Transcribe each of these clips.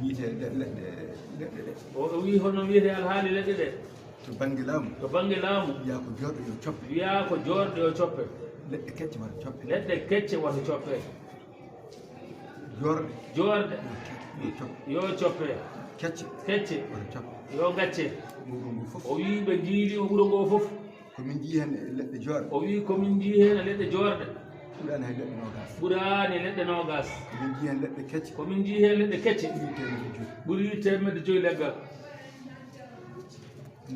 wiite leɗɗe o wi hono wiyete alhaali leɗɗe ɗe to bange laamu wiya ko joorɗo yo coppe wiya ko joorɗo yo coppe leɗɗe kecce wata coppe leɗɗe kecce wata coppe joorɗe yo coppe kecce wata coppe yo gacce wuro ngo fof o wi ɓe jiili wuro ngo fof komin jii hen leɗɗe joorɗe o wi komin jii hen leɗɗe joorɗe ɓurani hay leɗɗe nogas ɓurani leɗɗe nogas komin jii hen leɗɗe kecce komin jii hen leɗɗe kecce ɓuri temedde joyi leggal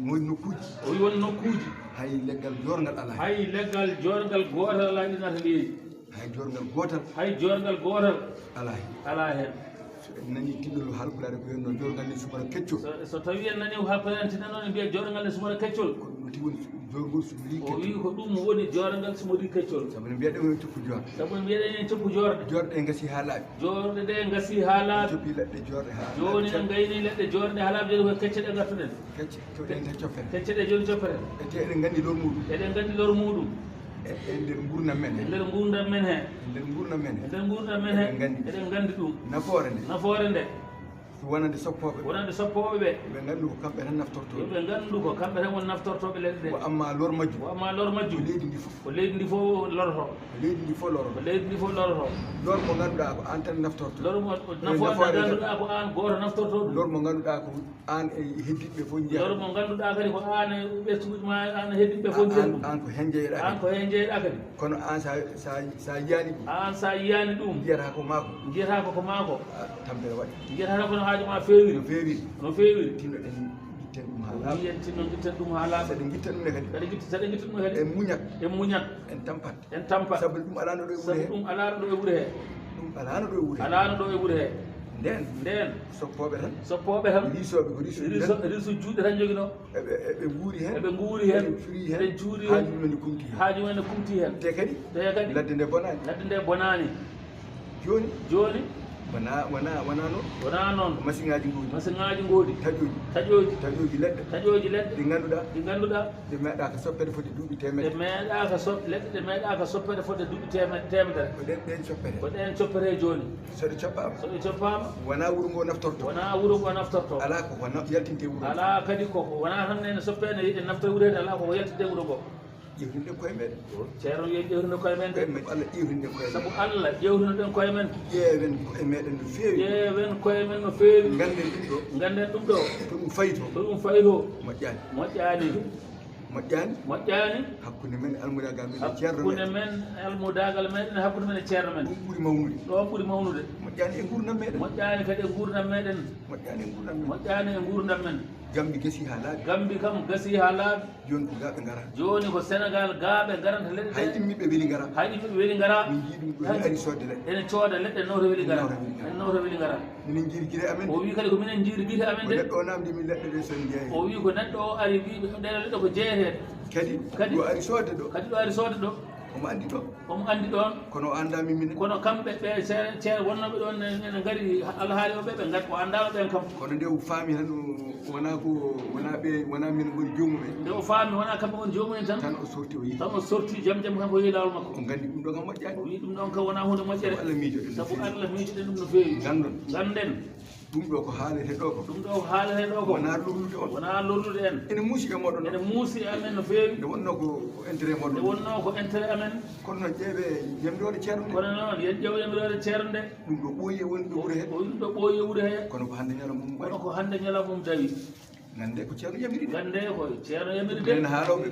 woni nokkuji o wi won nokkuji hay leggal jorgal ala hay leggal jorgal gotal ala ɗinata leydi hay jorgal gotal hay jorgal gotal ala hen so en nani tiɗɗol halpulare ko henno jorgal ne sumara keccol so tawi en nani halpulare tinano en mbiya jorgal ne sumara keccol ko ɗum woni jorgol sumori o wi ko ɗum woni jorgal sumori keccol sabu ne mbiyaɗen en coppu jorɗe sabu ne mbiyaɗen en coppu jorɗe jorɗe ɗe gasi ha laaɓi jorɗe ɗe gasi ha laaɓi coppi leɗɗe jorɗe ha joni en gayni leɗɗe jorɗe ha laaɓi joni koye kecce ɗe gartuɗen kecce to ɗen tan coppere kecce ɗe joni coppere ete eɗen gandi lor muɗum eɗen gandi lor muɗum e nder gurdam men e nder gurdam men he e nder gurdam men he e nder gurdam men he eɗen gandi ɗum nafoore nde wonande soppoɓe ɓe ɓe gandu ko kamɓe tan naftorto ɓe gandu ko kamɓe tan won naftortoɓe leɗɗe ɗe ko amma lor majjum ko leydi ndi fof ko leydi ndi fof loroto ko leydi ndi fof loroto ko leydi ndi fof loroto lor mo ganduɗa ko an tan naftorto lor mo nafoore ganduɗa ko an goto naftorto ɗum lor mo ganduɗa ko an e heddiɓe fof jeeya lor mo ganduɗa kadi ko an e ɓesguji ma an e heddiɓe fof jeeya an ko hen jeeyeɗa an ko hen jeeyeɗa kadi kono an sa yiyani ɗum an sa yiyani ɗum jiyata ko mako jiyata ko maako tampere waɗi jiyata kono haaju ma feewiri no feewiri tinnoɗen guitten ɗum ha laaɓa wiyen tinno guitten ɗum ha laaɓa saɗen guitten ɗum ne kadi saɗen guitten ɗum kadi en muñat en tampat sabu ɗum alano ɗo e sabu ɗum alano ɗo e wuure he ɗum alano ɗo e wuure alano ɗo e wuure he nden soppoɓe tan risoɓe ko risu juuɗe tan joguino eɓe guuri hen eɓe guuri hen eɓe juuri hen haaju mumen ne kumti hen te kadi ladde nde bonani joni wona noon masiŋaji goodi taƴoji leɗɗe ɗi ganduɗa ɗe meeɗa ko soppede fodde duuɓi temedde leɗɗe ɗe meeɗa ko soppede fodde duuɓi temedere ko ɗen coppete joni soɗe coppama wona wuuro ngo naftorto ala koko yaltinte wuuro ala kadi koko wona tan nene soppene yiɗe naftora wuurede ala koko yaltinte wuuro ngo ƴewtinde koye men ceerno wiye ƴewtinde koye men Allah ƴewtinde koye men sabu Allah ƴewtinoɗen koye men ƴeewen koye meɗen no feewi ganden ɗum ɗo to ɗum fayito moƴƴani hakkude men almudagal men ceerno men almudagal meɗen hakkude men e ceerno men ɗon ɓuuri mawnude moƴƴani e gurdam meɗen moƴƴani kadi e gurdam meɗen moƴƴani e gurdam men gambi gasi ha laaɓi gambi kam gasi ha laaɓi joni ko gaaɓe gara joni ko Sénégal gaaɓe garanta leɗɗe hay ɗimmiɓe weeli gara min jii ɗum ɗo ari sodde leɗɗe ene cooda leɗɗe nawta weeli gara en nawta weeli gara minen jiiri guite amen o wi kadi ko minen jiiri guite amen de neɗɗo o namdi min leɗɗe ɗe son jeeya o wi ko neɗɗo o ari wi ɗeɗo leɗɗe ko jeeyete kadi ɗo ari soode ɗo omo andi ɗon kono o andami minen kono kamɓe ɓe ceere wonnoɓe ɗon ene gari alhaali o ɓe gari o andama ɓen kam kono nde o faami tan wona min goni jomumen nde o faami wona kamɓe goni jomumen tan o sorti jaam kanko yeeyi lawol makko o gandi ɗum ɗo kam moƴƴani o wi ɗum ɗon kam wona hunde moƴƴere sabu Allah miijoɗen ɗum no feewi ganden ɗum ɗo ko haalete ɗo ko wona lorlude en ene muusi e amen no feewi nde wonno ko intérêt amen kono noon ƴeewe yamriode ceerno nde kono noon yen ƴeew yamriode ceerno nde ɗum ɗo ɓooyi e woni ɗo wuure he kono ko hannde ñalawma mum dawi gande ko ceerno yamiri de minen haaloɓe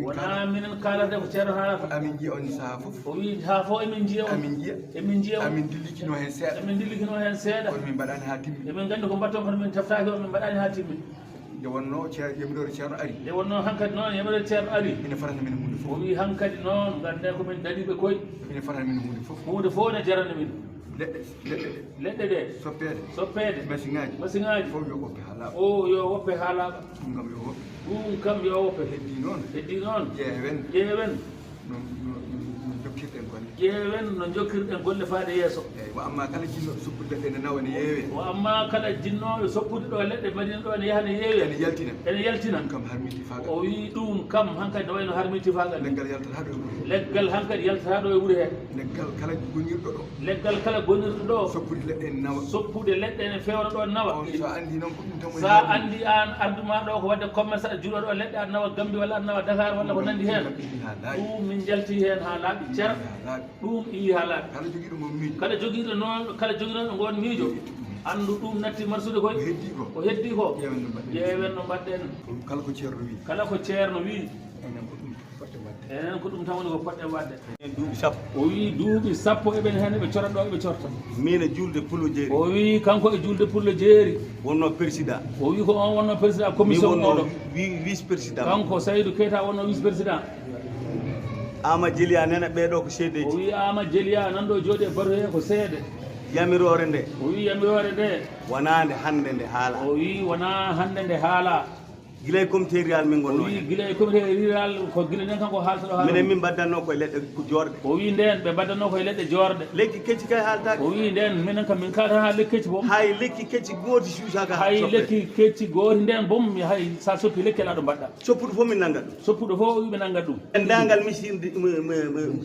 wona minen kalate ko ceerno haalata amin jiiya on sahaa fof o wi ha fof emin jiiya amin dillikino hen seeɗa kono min mbaɗani ha timmi emin gandi ko mbatton kono min teftaki o min mbaɗani ha timmi nde wonno yamirore ceerno ari nde wonno hankkadi noon yamirore ceerno ari ina farana min hunde fof o wi hankkadi noon gande komin daɗiɓe koye ina farana min hunde fof ne jarani min leɗɗe ɗe soppede masiŋaji fof yo woppe ha laaɓa o yo woppe ha laaɓa ɗum kam yo woppe heddi noon ƴeewen no ƴeewen no jokkirɗen golle faade yeeso wa amma kala jinnoɓe soppude leɗɗe ne nawa ne yeewe wa amma kala jinnoɓe soppude ɗo leɗɗe madina ɗo ne yaha ne yeewe ene yaltina kam harmiti fagal o wi ɗum kam hankadi ne wayno harmiti fagal leggal yaltata ɗo leggal hankadi yaltata ɗo e wuro he leggal kala gonirɗo ɗo leggal kala gonirɗo ɗo soppude leɗɗe ne nawa soppude leɗɗe ne fewna ɗo nawa so andi noon ko ɗum tan sa andi an arduma ɗo ko wadde commerce aɗa juuɗo ɗo leɗɗe aɗa nawa Gambie walla aɗa nawa Dakar walla ko nandi hen ɗum min jalti hen ha laaɓi cer ɗum iyi ha laaɓi kala joguiɗo noon kala joguinoɗo gon miijo andu ɗum natti marsude koye ko heddi ko ƴeewen no mbaɗɗen kala ko ceerno wi kala ko ceerno wi enen ko ɗum tan woni ko poɗɗen wadde duuɓi sappo o wi duuɓi sappo eɓen hen eɓe corat ɗo eɓe corta min e julde pullo jeeri o wi kanko e julde pullo jeeri wonno président o wi ko on wonno président commission oɗo vice président kanko Saydou Keita wonno vice président Ama Djelia nena ɓeeɗo ko seedeji o wi Ama Djelia nan ɗo jooɗi e bato he ko seede yamirore nde o wi yamirore nde wonande hande nde haala o wi wona hande nde haala gila e comité rural min gonno o wi gila e comité rural ko gila nden kanko haaltoɗo haala minen min mbaddanno koye leɗɗe joorɗe o wi nden ɓe mbaddanno koye leɗɗe joorɗe lekki kecci kay haaltaki o wi nden minen kam min kalata ha lekki kecci bom hay lekki kecci gooti suusaka hay lekki kecci gooti nden bom hay sa soppi lekki ala ɗo mbaɗɗa soppuɗo fof min nanngat ɗum soppuɗo fof o wi ɓe nanngat ɗum dendagal misirde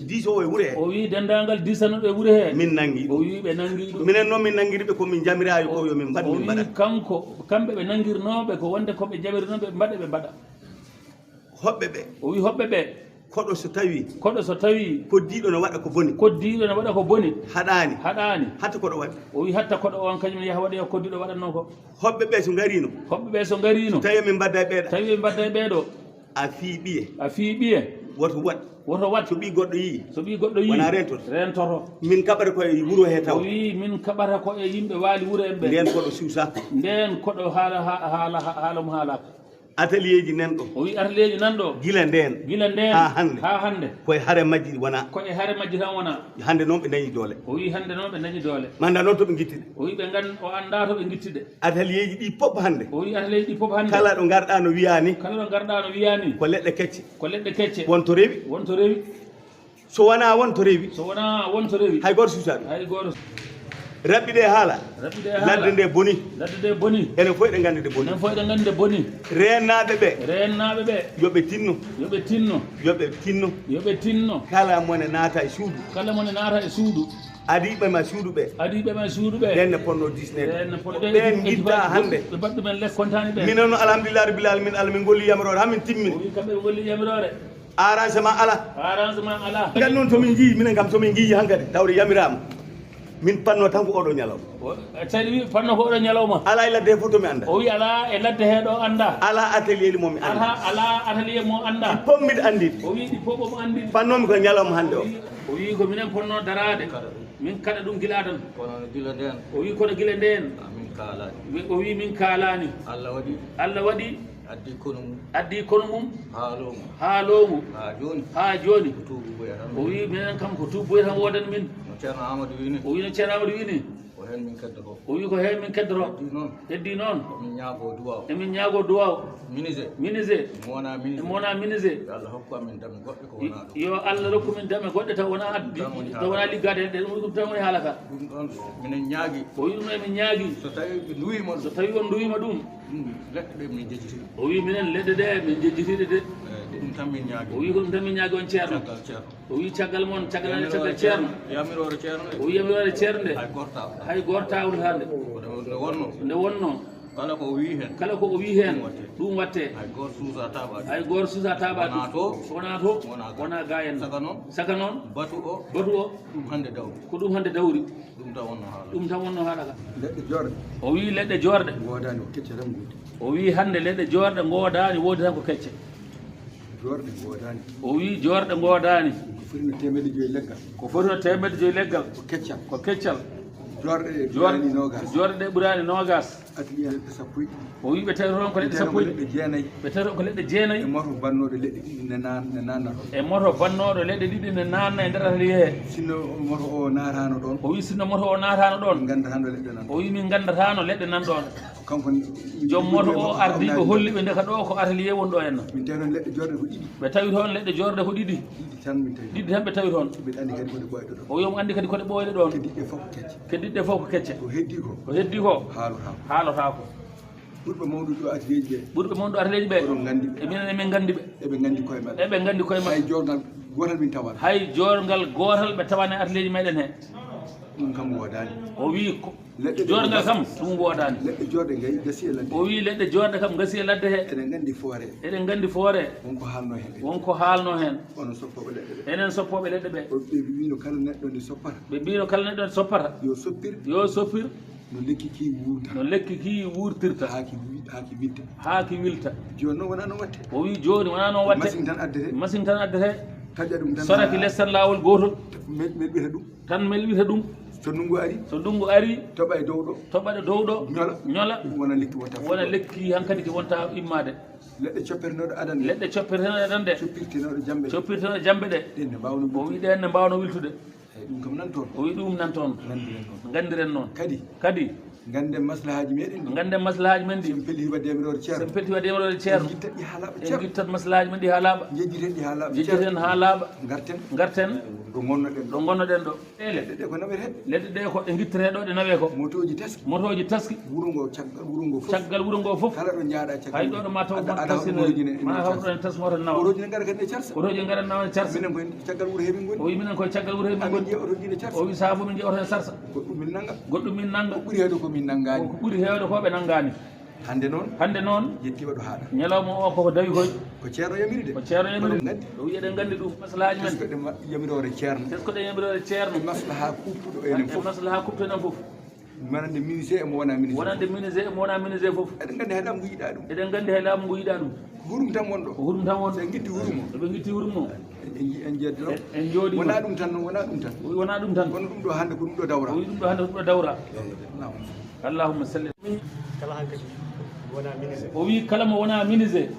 diso e wuure he o wi dendagal disanoɗo e wuure he min nangi o wi ɓe nangi ɗum minen noon min nangiriɓe komin jamirayo ko yomin mbaɗ o min wi mbaɗa kanko kamɓe ɓe nangirnoɓe ko wonde koɓe jaɓirnoɓe mbaɗe ɓe mbaɗa hoɓɓe ɓe o wi hoɓɓe ɓe koɗo so tawi koɗo so tawi koddiɗo no waɗa ko boni koddiɗo ne waɗa ko boni haɗani hatta koɗo waɗi o wi hatta koɗo on kañum yaha waɗa yo koddiɗo waɗatno ko hoɓɓe ɓe so garino hoɓɓe ɓe so garino tawi min mbadda e ɓeeɗa tawi ɓe mbadda e ɓeeɗo a fii ɓiye a fii ɓiye woto waɗ woto wat so ɓi goɗɗo yii so ɓi goɗɗo yii wona rentoto rentoto min kaɓata koye wuro he taw o wi min kaɓata ko e yimɓe waali wuro en ɓe nden koɗo suusaka nden koɗo haala mo haalaka atelier ji nan ɗo o wi atelier ji nan ɗo gila nden ha hande koye haare majji wona koye haare majji tan wona hande noon ɓe dañi doole o wi hande noon ɓe dañi doole manda noon toɓe guittiɗe o wi ɓe o anda to ɓe guittiɗe atelier ji ɗi pop hande o wi atelier ji ɗi pop hande kala ɗo garɗa no wiya ni kala ɗo garɗa no wiya ni ko leɗɗe kecce wonto rewi so wona wonto rewi hay goto suusaɗum hay goto raɓɓiɗe haala ladde nde boni enen fof eɗen gandi nde boni rennaɓe ɓe yoɓe tinno kala mone naata e suudu adiɓe ma suudu ɓe ɗenne ponno disnede ɓen guidda hande ɓe mbaɗɗumen less contani ɓe minen noon alhamdulillah rabbil alamin Allah min golli yamirore hamin timmini kamɓe ɓe golli yamirore arrangement ala gan noon tomin jii minen kam tomin jii hankadi tawde yamirama min panno tan ko oɗo ñalawma tawi wi panno ko oɗo ñalawma ala e ladde he fof tomi anda o wi ala e ladde he ɗo anda ala atelier li momi anda ala atelier mo anda fof mbiɗa andide o wi ɗi fof omo andide pannomi ko ñalawma hande o wi ko minen ponno darade min kaɗa ɗum gila tan o wi kono gila nden o wi min kalani Allah waɗi addi kono mum haalomu ha joni o wi minen kam ko tuboy tan wodan min o wi no ceerno Amadou wini o wi ko hen min keddoro heddi noon emin ñaago duwaw minise wona minise yo Allah rokku min dame goɗɗe taw wona addi taw wona liggade hen ɗe ɗum tan woni haala ka o wi ɗum emin ñaagui so tawi on duwima ɗum o wi minen leɗɗe ɗe min jejjitiɗe de o wi ko ɗum tan min ñaagui on ceerno o wi caggal moon caggalane caggal ceerno o wi yamirore ceerno nde hay gortawde hande nde wonno kala ko o wi hen ɗum watte hay goto suusa taɓa wona to wona ga en saka noon batu o ko ɗum hande dawri ɗum tan wonno haala ka o wi leɗɗe jorde o wi hande leɗɗe jorde godani woodi tan ko kecce o wi jorde godani ko foti no 5 leggal ko keccal jorde ɗe ɓurani nogas o wi ɓe tawi toon ko leɗɗe sappo ɓe tawi ko leɗɗe jeenayyi e moto bannoɗo leɗɗe ɗiɗi ne nanna e nder atelier he sinno moto o natano ɗon o wi sinno moto o natano ɗon o wi min gandatano leɗɗe nan ɗon joom moto o ardi ɓe holli ɓe ndeka ɗo ko atelier woni ɗo henna min tawi toon leɗɗe jorde ko ɗiɗi ɓe tawi toon leɗɗe jorde ko ɗiɗi ɗiɗi tan ɓe tawi toon o yomo andi kadi koɗe ɓooyɗe ɗon keddiɗɗe fof ko kecce ko heddi ko haalotako ɓurɓe mawɗuɗo atelier ji ɓe ɓurɓe mawɗuɗo atelier ji ɓe minen emin gandi ɓe eɓe gandi koye maɓɓe hay jorgal gotal min tawat hay jorgal gotal ɓe tawane atelier ji meɗen he ɗum kam wodani o wi jorgal kam ɗum wodani leɗɗe jorde gay gasi e ladde o wi leɗɗe jorde kam gasi e ladde he eɗen gandi foore wonko haalno hen onon soppoɓe leɗɗe ɓe enen soppoɓe leɗɗe ɓe ɓe mbino kala neɗɗo nde soppata ɓe mbino kala neɗɗo nde soppata yo soppir no lekki ki wurtirta haaki wilta joni noon wona noon watte o wi joni wona noon watte machine tan addete soraki less tan lawol gotol melɓita ɗum tan melɓita ɗum so ndungu ari toɓa e dow ɗo ñola wona lekki hankkadi ki wonta immade leɗɗe coppirtenoɗe adande coppirtenoɗe jambe ɗe o wi ɗen ne mbawno wiltude o wi ɗum nan toon gandiren noon kadi ganden maslahaji meɗen ɗi sen pelti waɗemirode ceerno en guittat maslahaji men ɗi ha laaɓa jejjiten ha laaɓa garten ɗo gonnoɗen ɗo leɗɗe ɗe ko ɗe guittete ɗo ɗe nawe ko motoji taski caggal wuro ngo fof hay ɗo ɗo ma taw tasine ma hawɗoen tas moto nawa otoji gara nawane carsa o wi minen koye caggal wuuro hemin goni o wi saha fof min jeeyoto hen sarsa goɗɗum min nanga ko ɓuuri hewde ko ɓe nanggani hande noon yettima ɗo haaɗa ñalawma o koko dawi koy ko ceerno yamiride o wi eɗen gandi ɗum maslahaji men tesko ɗe yamirore ceerno maslaha kuptuɗo enen fof wonande ministére emo wona ministére fof eɗen gandi hay laamu ngu yiɗa ɗum ko hurum tan wonɗo so en guitti hurum o en jeddo en jooɗi wona ɗum tan kono ɗum ɗo hande ko ɗum ɗo dawra o wi ɗum ɗo hande ko ɗum ɗo dawra allahumma salli kala hankadi wona ministére o wi kala mo wona ministére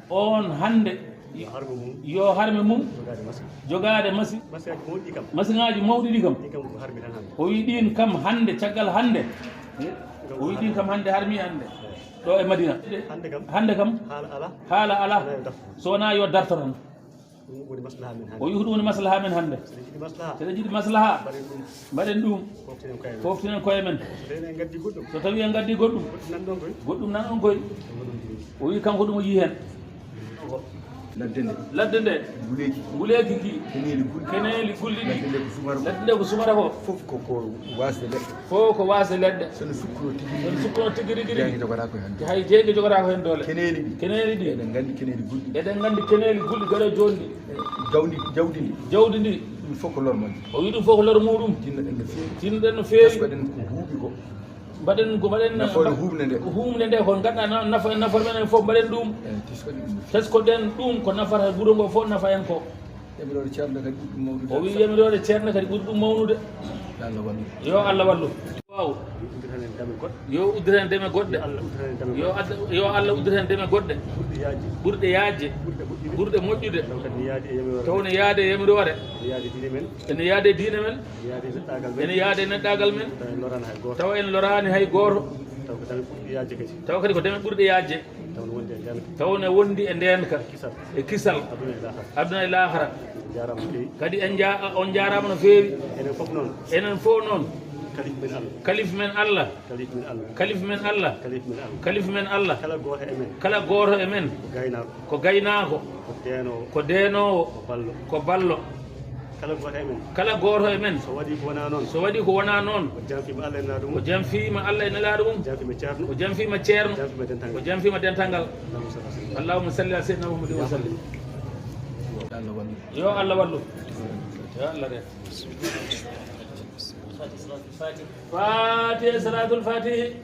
on hande yo harme mum jogade machine ngaji mawɗi ɗi kam o wi ɗin kam hande caggal hande o wi ɗin kam hande harmi hande ɗo e Madina hande kam haala ala so wona yo darto tan o wi ko ɗum woni maslaha men hande seɗen jiiɗi maslaha mbaɗen ɗum foftinen koye men so tawi en gaddi goɗɗum nan on koye o wi kanko ɗum o yi hen ladde nde nguleeki ki keneeli gulɗi ɗi ladde nde ko sumata ko fof ko wasde leɗɗe sono sukkuro tigui rigui hay jeegue jogata ko hen doole keneeli ɗi eɗen gandi keneeli gulɗi gaɗo joni ɗi jawdi ndi ɗum fof ko lor muɗum o wi ɗum fof ko lor muɗum tinnoɗen no feewi mbaɗen humde nde ko ganduɗa nafor men fof mbaɗen ɗum teskoɗen ɗum ko nafata guuro ngo fof nafa en ko o wi yamirode ceerno kadi ɓuuri ɗum mawnude yo Allah wallu waw yo uddita hen deme goɗɗe yo Allah uddita hen deme goɗɗe ɓurɗe yaajde ɓurɗe moƴƴude tawne yaade e yamirore ene yaade e diine men ene yaade e neɗɗagal men taw en lorani hay goto taw kadi ko deme ɓurɗe yaajde tawne wondi e ndenka e kisal aduna e lahara kadi on jarama no feewi enen fof noon kalif men Allah kala goto e men ko gaynako ko denowo ko ballo kala goto e men so waɗi ko wona noon o janfima Allah e nelaɗo mum o janfima ceerno o janfima dental allahumma salli ala sayyidina Muhammadin wa sallim yo Allah wallu yo Allah re Fatiha salatul Fatih